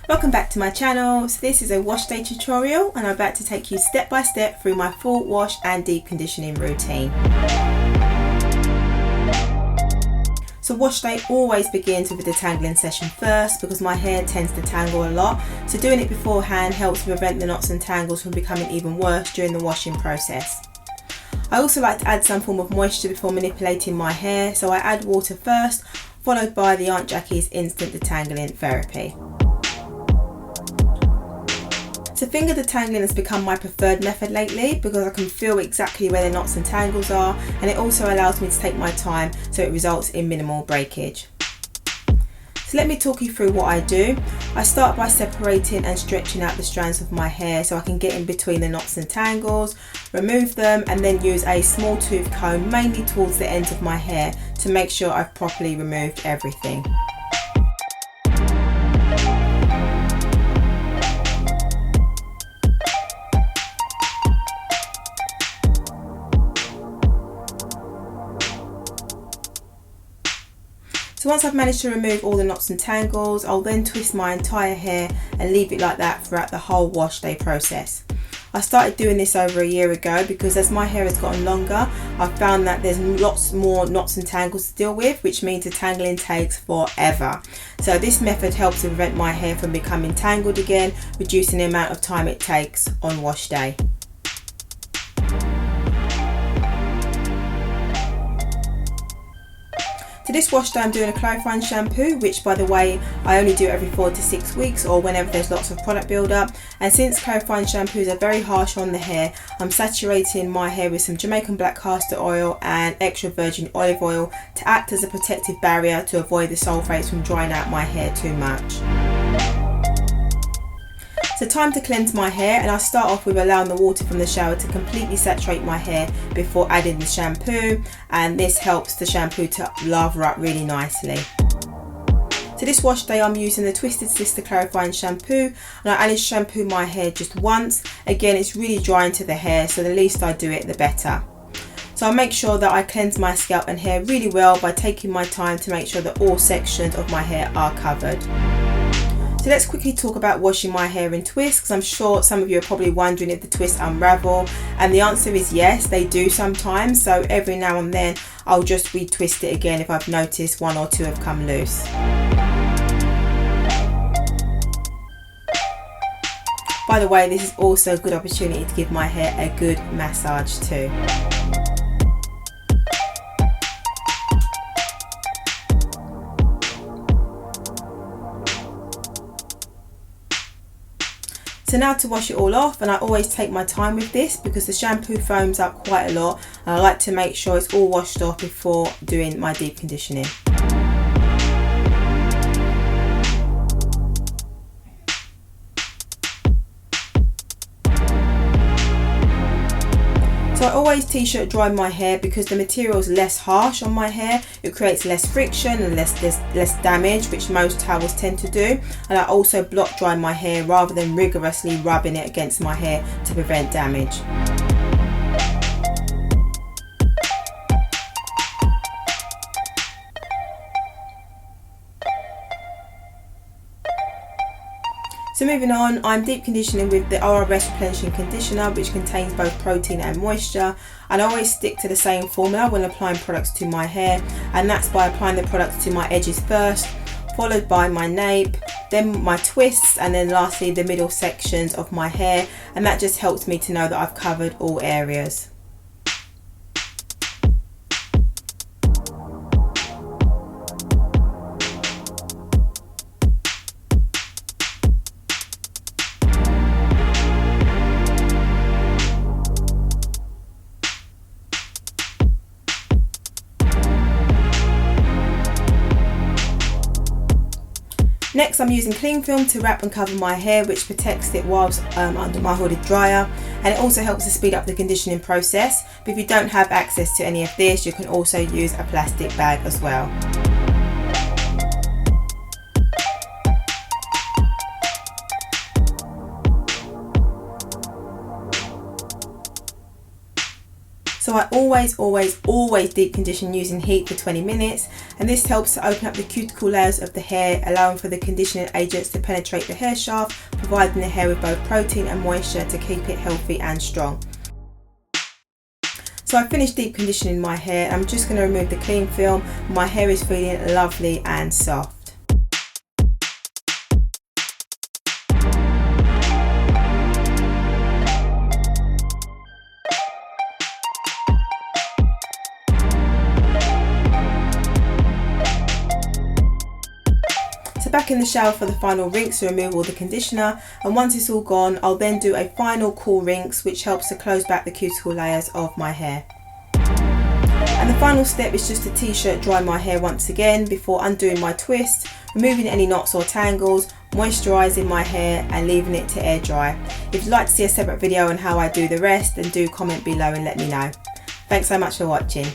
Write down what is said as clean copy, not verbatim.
Welcome back to my channel. So this is a wash day tutorial and I'm about to take you step by step through my full wash and deep conditioning routine. So wash day always begins with a detangling session first because my hair tends to tangle a lot, so doing it beforehand helps prevent the knots and tangles from becoming even worse during the washing process. I also like to add some form of moisture before manipulating my hair, so I add water first, followed by the Aunt Jackie's instant detangling therapy. So finger detangling has become my preferred method lately because I can feel exactly where the knots and tangles are, and it also allows me to take my time so it results in minimal breakage. So let me talk you through what I do. I start by separating and stretching out the strands of my hair so I can get in between the knots and tangles, remove them, and then use a small tooth comb mainly towards the ends of my hair to make sure I've properly removed everything. So once I've managed to remove all the knots and tangles, I'll then twist my entire hair and leave it like that throughout the whole wash day process. I started doing this over a year ago because as my hair has gotten longer, I've found that there's lots more knots and tangles to deal with, which means the tangling takes forever. So this method helps to prevent my hair from becoming tangled again, reducing the amount of time it takes on wash day. For this wash day I'm doing a clarifying shampoo, which by the way I only do every 4 to 6 weeks or whenever there's lots of product build up, and since clarifying shampoos are very harsh on the hair, I'm saturating my hair with some Jamaican black castor oil and extra virgin olive oil to act as a protective barrier to avoid the sulfates from drying out my hair too much. So time to cleanse my hair, and I start off with allowing the water from the shower to completely saturate my hair before adding the shampoo, and this helps the shampoo to lather up really nicely. So this wash day I'm using the Twistedsista clarifying shampoo, and I only shampoo my hair just once. Again, it's really drying to the hair, so the least I do it the better. So I make sure that I cleanse my scalp and hair really well by taking my time to make sure that all sections of my hair are covered. So let's quickly talk about washing my hair in twists, because I'm sure some of you are probably wondering if the twists unravel, and the answer is yes, they do sometimes. So every now and then I'll just retwist it again if I've noticed one or two have come loose. By the way, this is also a good opportunity to give my hair a good massage too. So now to wash it all off, and I always take my time with this because the shampoo foams up quite a lot, and I like to make sure it's all washed off before doing my deep conditioning. So I always t-shirt dry my hair because the material is less harsh on my hair. It creates less friction and less damage, which most towels tend to do. And I also block dry my hair rather than rigorously rubbing it against my hair to prevent damage. So moving on, I'm deep conditioning with the RRS replenishing conditioner, which contains both protein and moisture, and I always stick to the same formula when applying products to my hair, and that's by applying the products to my edges first, followed by my nape, then my twists, and then lastly the middle sections of my hair, and that just helps me to know that I've covered all areas. Next, I'm using cling film to wrap and cover my hair, which protects it whilst under my hooded dryer, and it also helps to speed up the conditioning process. But if you don't have access to any of this, you can also use a plastic bag as well. So So I always deep condition using heat for 20 minutes, and this helps to open up the cuticle layers of the hair, allowing for the conditioning agents to penetrate the hair shaft, providing the hair with both protein and moisture to keep it healthy and strong. So I finished deep conditioning my hair. I'm just going to remove the clean film. My hair is feeling lovely and soft. So back in the shower for the final rinse to remove all the conditioner, and once it's all gone, I'll then do a final cool rinse which helps to close back the cuticle layers of my hair. And the final step is just to t-shirt dry my hair once again before undoing my twist, removing any knots or tangles, moisturising my hair and leaving it to air dry. If you'd like to see a separate video on how I do the rest, then do comment below and let me know. Thanks so much for watching.